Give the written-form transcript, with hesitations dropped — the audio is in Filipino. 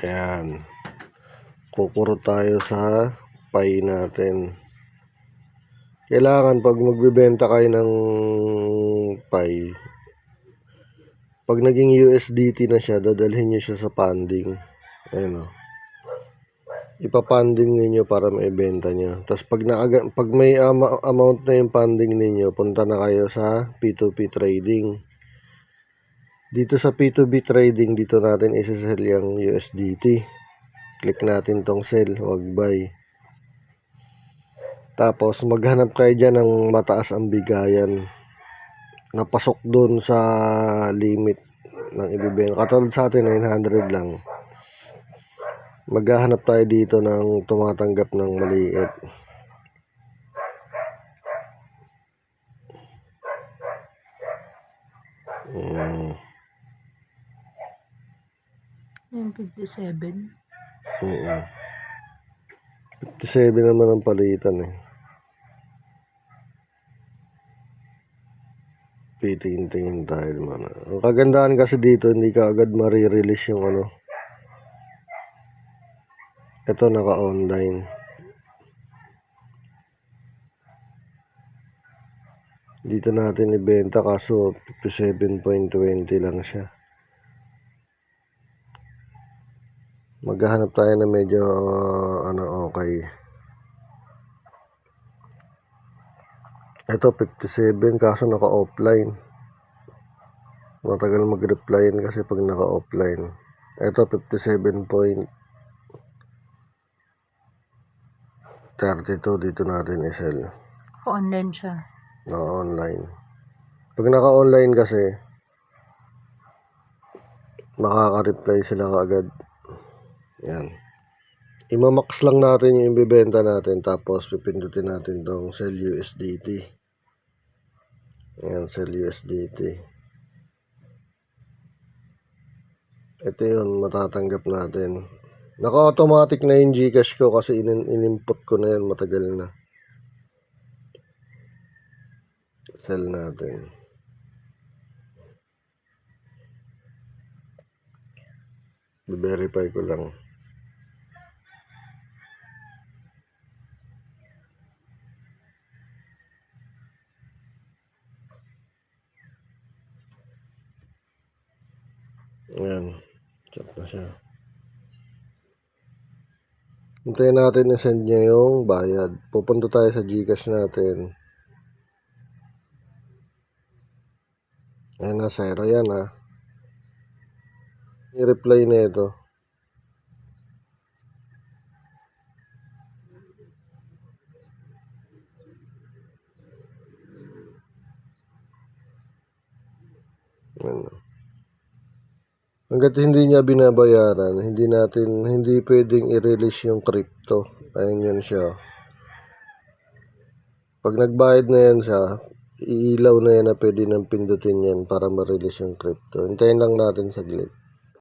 Ayan. Kukurot tayo sa Pi natin. Kailangan pag magbebenta kayo ng Pi, pag naging USDT na siya, dadalhin nyo siya sa funding. Ayan o. Ipapunding ninyo para maibenta nyo. Tapos pag may amount na yung funding ninyo, punta na kayo sa P2P trading. Dito sa P2B trading, dito natin isa-sell yung USDT. Click natin tong sell, wag buy. Tapos maghanap kayo dyan ng mataas ang bigayan. Napasok dun sa limit ng ibibenta. Katulad sa atin, 900 lang. Maghahanap tayo dito ng tumatanggap ng maliit. Yung 57. 57 naman ang palitan eh. Titingin tayo naman. Ang kagandahan kasi dito, hindi ka agad marirelease yung ano. Ito naka-online. Dito natin ibenta kaso 57.20 lang siya. Maghahanap tayo na medyo okay. Ito 57 kaso naka-offline. Matagal mag-replyin kasi pag naka-offline. Ito 57.32 dito natin i-sell. Online siya. Naka-online. Pag naka-online kasi makaka-reply sila kaagad. Yan. Imamax lang natin yung ibibenta natin tapos pipindutin natin tong sell USDT. Ayan, sell USDT. Ito yun, matatanggap natin. Naka-automatic na yung Gcash ko kasi in-input ko na yan matagal na. Sell natin. I-verify ko lang. Ayan. Chat na siya. Hintayin natin na send niya yung bayad. Pupunta tayo sa Gcash natin. Ayan na, zero yan ha. I-reply na ito. Ayan. Hanggat hindi niya binabayaran, hindi pwedeng i-release yung crypto. Ayan yun siya. Pag nagbayad na yan siya, iilaw na yan na pwede nang pindutin yan para ma-release yung crypto. Hintayin lang natin saglit.